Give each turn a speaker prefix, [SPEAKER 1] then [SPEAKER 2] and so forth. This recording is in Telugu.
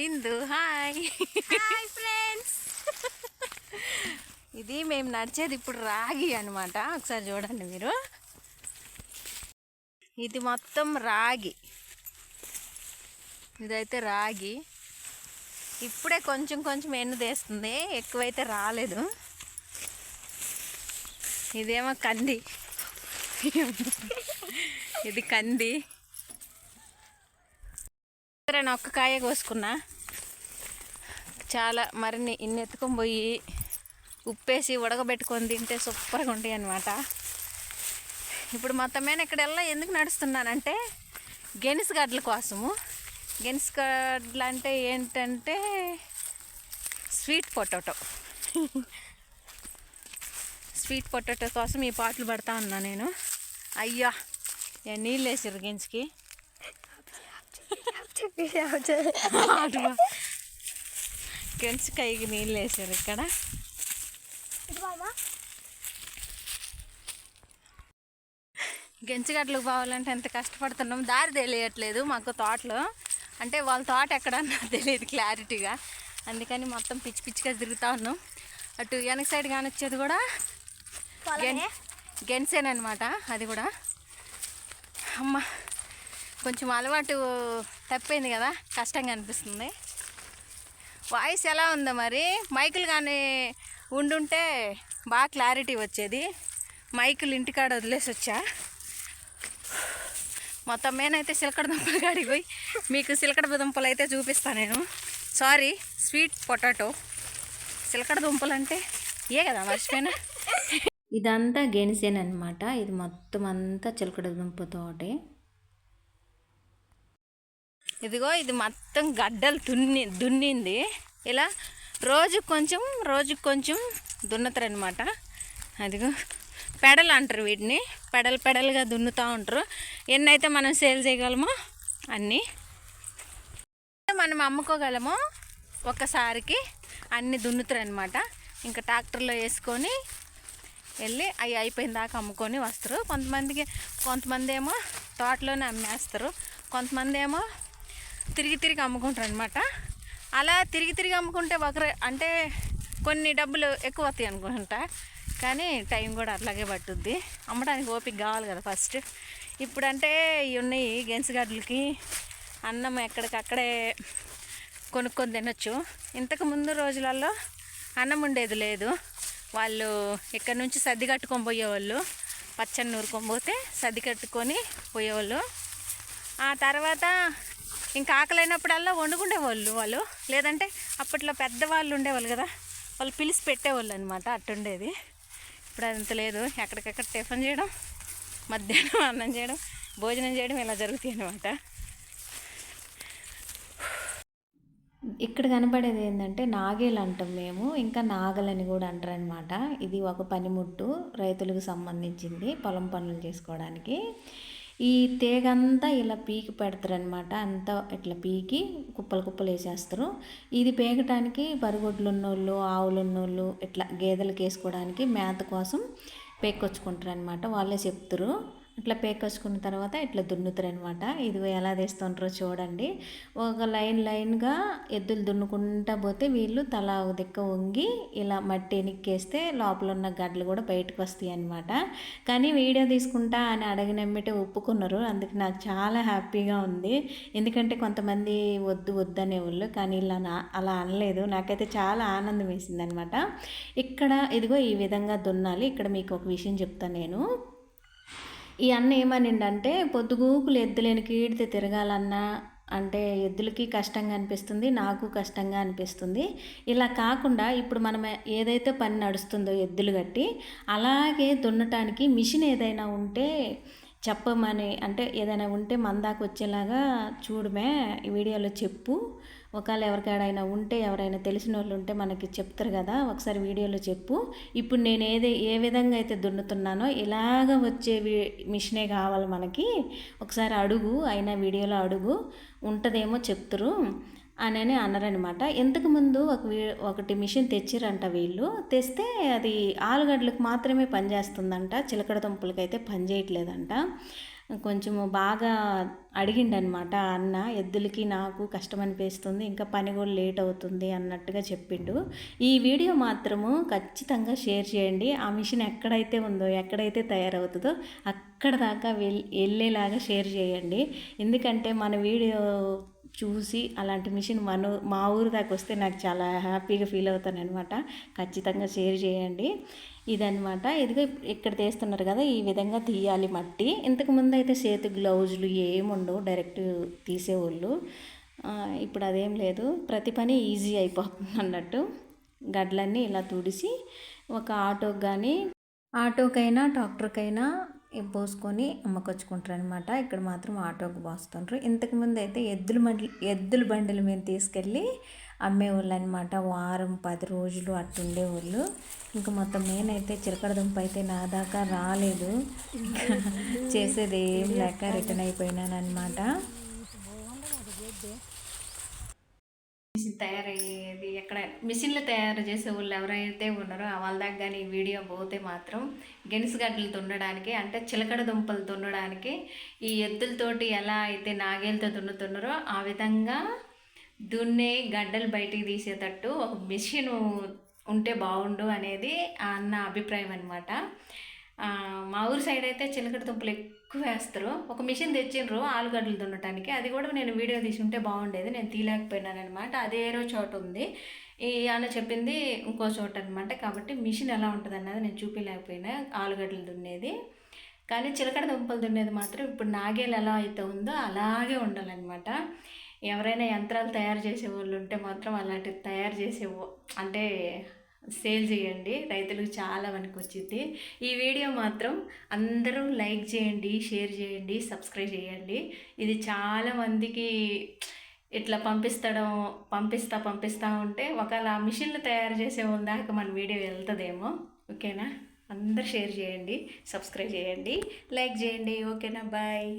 [SPEAKER 1] ఇందు హాయ్
[SPEAKER 2] హాయ్ ఫ్రెండ్స్.
[SPEAKER 1] ఇది మేము నడిచేది ఇప్పుడు రాగి అనమాట. ఒకసారి చూడండి మీరు, ఇది మొత్తం రాగి. ఇదైతే రాగి. ఇప్పుడే కొంచెం కొంచెం ఎన్నుదేస్తుంది, ఎక్కువైతే రాలేదు. ఇదేమో కంది, ఇది కంది. ఒక్క కాయ కోసుకున్నా, చాలా మరిన్ని ఇన్ని ఎత్తుకొని పోయి ఉప్పేసి ఉడకబెట్టుకొని తింటే సూపర్గా ఉంటాయి అన్నమాట. ఇప్పుడు మొత్తమైన ఇక్కడెల్లా ఎందుకు నడుస్తున్నానంటే గెనిస్ గడ్డల కోసము. గెనిస్ గడ్డలు అంటే ఏంటంటే స్వీట్ పొటాటో. స్వీట్ పొటాటో కోసం ఈ పాటలు పడతా ఉన్నా నేను. అయ్యా నీళ్ళు వేసారు గెన్స్కి. గెన్స్కాయకి నీళ్ళు వేసారు ఇక్కడ. గెంచిగడ్డలకు పోవాలంటే ఎంత కష్టపడుతున్నాం, దారి తెలియట్లేదు మాకు తోటలో. అంటే వాళ్ళ తోట ఎక్కడన్నా తెలియదు క్లారిటీగా, అందుకని మొత్తం పిచ్చి పిచ్చిగా తిరుగుతూ ఉన్నాం. అటు వెనక సైడ్ కానొచ్చేది కూడా గెన్సేనమాట. అది కూడా అమ్మ కొంచెం అలవాటు తప్పింది కదా, కష్టంగా అనిపిస్తుంది. వాయిస్ ఎలా ఉందో మరి, మైకులు కానీ ఉండుంటే బాగా క్లారిటీ వచ్చేది. మైకులు ఇంటికాడ వదిలేసి వచ్చా. మొత్తం మేనైతే సిలకడ దుంపలు కాడికి పోయి మీకు సిలకడ దుంపలు అయితే చూపిస్తాను నేను. Sorry, sweet potato. సిలకడ దుంపలు అంటే ఏ కదా మర్చిపోయినా. ఇదంతా గెనిసేన్ అనమాట. ఇది మొత్తం అంతా చిలకడ దుంపతోటే. ఇదిగో ఇది మొత్తం గడ్డలు దున్నింది. ఇలా రోజుకు కొంచెం దున్నుతారనమాట. అదిగో పెడలు అంటారు వీటిని. పెడలుగా దున్నుతూ ఉంటారు. ఎన్నైతే మనం సేల్ చేయగలమో అన్నీ మనం అమ్ముకోగలమో ఒక్కసారికి అన్నీ దున్నుతారనమాట. ఇంకా ట్రాక్టర్లో వేసుకొని వెళ్ళి అవి అయిపోయిన దాకా అమ్ముకొని వస్తారు. కొంతమంది ఏమో తోటలోనే అమ్మేస్తారు, కొంతమంది ఏమో తిరిగి అమ్ముకుంటారు అనమాట. అలా తిరిగి అమ్ముకుంటే అంటే కొన్ని డబ్బులు ఎక్కువ వస్తాయి అనుకుంటా, కానీ టైం కూడా అట్లాగే పట్టుద్ది. అమ్మడానికి ఓపిక కావాలి కదా ఫస్ట్. ఇప్పుడంటే ఇవి ఉన్నాయి గెన్సిగడ్డలకి అన్నం ఎక్కడికక్కడే కొనుక్కొని తినొచ్చు. ఇంతకు ముందు రోజులలో అన్నం ఉండేది లేదు. వాళ్ళు ఇక్కడ నుంచి సర్ది కట్టుకొని పోయేవాళ్ళు, పచ్చని నూరుకొని పోతే సర్ది కట్టుకొని పోయేవాళ్ళు. ఆ తర్వాత ఇంకా ఆకలైనప్పుడల్లా వండుకునేవాళ్ళు వాళ్ళు. లేదంటే అప్పట్లో పెద్దవాళ్ళు ఉండేవాళ్ళు కదా, వాళ్ళు పిలిచి పెట్టేవాళ్ళు అనమాట. అట్టుండేది. ఇప్పుడు అదంత లేదు. ఎక్కడికక్కడ టిఫిన్ చేయడం, మధ్యాహ్నం అన్నం చేయడం, భోజనం చేయడం ఇలా జరుగుతాయి అనమాట. ఇక్కడ కనబడేది ఏంటంటే నాగేలు అంటాం మేము, ఇంకా నాగలని కూడా అంటారు అనమాట. ఇది ఒక పనిముట్టు, రైతులకు సంబంధించింది, పొలం పనులు చేసుకోవడానికి. ఈ తీగంతా ఇలా పీకి పెడతారనమాట. అంతా ఇట్లా పీకి కుప్పలు వేసేస్తారు. ఇది పీకటానికి బరిగొడ్లు ఉన్నోళ్ళు, ఆవులు ఉన్నోళ్ళు, ఇట్లా గేదెలకు వేసుకోవడానికి మేత కోసం పేకొచ్చుకుంటారు అనమాట. వాళ్ళే చెప్తారు. ఇట్లా పేకొచ్చుకున్న తర్వాత ఇట్లా దున్నుతారు అనమాట. ఇదిగో ఎలా తీస్తుంటారో చూడండి. ఒక లైన్గా ఎద్దులు దున్నుకుంటా పోతే వీళ్ళు తలా దిక్క వంగి ఇలా మట్టి ఎనిక్కేస్తే లోపల ఉన్న గడ్డలు కూడా బయటకు వస్తాయి అనమాట. కానీ వీడియో తీసుకుంటా అని అడిగినమ్మటే ఒప్పుకున్నారు. అందుకు నాకు చాలా హ్యాపీగా ఉంది. ఎందుకంటే కొంతమంది వద్దు అనేవాళ్ళు, కానీ ఇలా అలా అనలేదు. నాకైతే చాలా ఆనందం వేసింది అనమాట. ఇక్కడ ఇదిగో ఈ విధంగా దున్నాలి. ఇక్కడ మీకు ఒక విషయం చెప్తాను నేను. ఈ అన్న ఏమనిండంటే పొద్దుగూకులు ఎద్దులేని కీడితే తిరగాలన్నా అంటే ఎద్దులకి కష్టంగా అనిపిస్తుంది, నాకు కష్టంగా అనిపిస్తుంది. ఇలా కాకుండా ఇప్పుడు మనం ఏదైతే పని నడుస్తుందో ఎద్దులు కట్టి, అలాగే దున్నటానికి మిషన్ ఏదైనా ఉంటే చెప్పమని, అంటే ఏదైనా ఉంటే మన దాకా వచ్చేలాగా చూడమే ఈ వీడియోలో చెప్పు. ఒకవేళ ఎవరికైనా ఉంటే, ఎవరైనా తెలిసిన వాళ్ళు ఉంటే మనకి చెప్తారు కదా, ఒకసారి వీడియోలో చెప్పు. ఇప్పుడు నేను ఏ విధంగా అయితే దున్నుతున్నానో ఇలాగ వచ్చే మిషనే కావాలి మనకి, ఒకసారి అడుగు, అయినా వీడియోలో అడుగు, ఉంటుందేమో చెప్తారు అని అన్నారనమాట. ఇంతకుముందు ఒకటి మిషన్ తెచ్చిరంట వీళ్ళు. తెస్తే అది ఆలుగడ్డలకు మాత్రమే పనిచేస్తుందంట, చిలకడ దుంపలకైతే పని చేయట్లేదంట. కొంచెము బాగా అడిగిండనమాట అన్న, ఎద్దులకి నాకు కష్టం అనిపిస్తుంది, ఇంకా పని కూడా లేట్ అవుతుంది అన్నట్టుగా చెప్పిండు. ఈ వీడియో మాత్రము ఖచ్చితంగా షేర్ చేయండి. ఆ మిషన్ ఎక్కడైతే ఉందో, ఎక్కడైతే తయారవుతుందో అక్కడ దాకా వెళ్ళేలాగా షేర్ చేయండి. ఎందుకంటే మన వీడియో చూసి అలాంటి మిషన్ మా ఊరు దాకా వస్తే నాకు చాలా హ్యాపీగా ఫీల్ అవుతాను అనమాట. ఖచ్చితంగా షేర్ చేయండి. ఇదనమాట. ఇదిగో ఇక్కడ తీస్తున్నారు కదా, ఈ విధంగా తీయాలి మట్టి. ఇంతకుముందు అయితే చేతి గ్లౌజులు ఏముండవు, డైరెక్ట్ తీసేవాళ్ళు. ఇప్పుడు అదేం లేదు, ప్రతి పని ఈజీ అయిపోతుంది అన్నట్టు. గడ్లన్నీ ఇలా తుడిసి ఒక ఆటోకైనా ట్రాక్టర్కైనా పోసుకొని అమ్మకొచ్చుకుంటారు అనమాట. ఇక్కడ మాత్రం ఆటోకి పోస్తుంటారు. ఇంతకుముందు అయితే ఎద్దుల బండిలు మేము తీసుకెళ్ళి అమ్మేవాళ్ళు అనమాట. వారం 10 రోజులు అట్టుండేవాళ్ళు. ఇంకా మొత్తం నేనైతే చిలకడ దుంప అయితే నా దాకా రాలేదు. చేసేది ఏం లేక రిటర్న్ అయిపోయినాను అనమాట. మిషన్ తయారయ్యేది ఎక్కడ, మిషన్లు తయారు చేసే వాళ్ళు ఎవరైతే ఉన్నారో వాళ్ళ దాకా కానీ ఈ వీడియో పోతే మాత్రం గెనుసుగడ్డలు దున్నడానికి, అంటే చిలకడ దుంపలు దున్నడానికి ఈ ఎద్దులతోటి ఎలా అయితే నాగేలతో దున్నుతున్నారో ఆ విధంగా దున్నే గడ్డలు బయటికి తీసేటట్టు ఒక మిషన్ ఉంటే బాగుండు అనేది ఆ అన్న అభిప్రాయం అనమాట. మా ఊరు సైడ్ అయితే చిలకడ దుంపలు ఎక్కువ వేస్తారు. ఒక మిషన్ తెచ్చిండ్రు ఆలుగడ్డలు దున్నటానికి, అది కూడా నేను వీడియో తీసి ఉంటే బాగుండేది, నేను తీయలేకపోయినాను అనమాట. అదేరో చోట ఉంది, ఈ అన్న చెప్పింది ఇంకో చోట అనమాట. కాబట్టి మిషన్ ఎలా ఉంటుంది అన్నది నేను చూపించలేకపోయినా, ఆలుగడ్డలు దున్నేది. కానీ చిలకడ దుంపలు దున్నేది మాత్రం ఇప్పుడు నాగేలు ఎలా అయితే ఉందో అలాగే ఉండాలన్నమాట. ఎవరైనా యంత్రాలు తయారు చేసే వాళ్ళు ఉంటే మాత్రం అలాంటివి తయారు చేసే అంటే సేల్ చేయండి, రైతులకు చాలా మనకు వచ్చింది. ఈ వీడియో మాత్రం అందరూ లైక్ చేయండి, షేర్ చేయండి, సబ్స్క్రైబ్ చేయండి. ఇది చాలామందికి ఇట్లా పంపిస్తా ఉంటే ఒకవేళ ఆ మిషన్లు తయారు చేసే వాళ్ళ దాకా మన వీడియో వెళ్తుందేమో. ఓకేనా, అందరు షేర్ చేయండి, సబ్స్క్రైబ్ చేయండి, లైక్ చేయండి. ఓకేనా, బాయ్.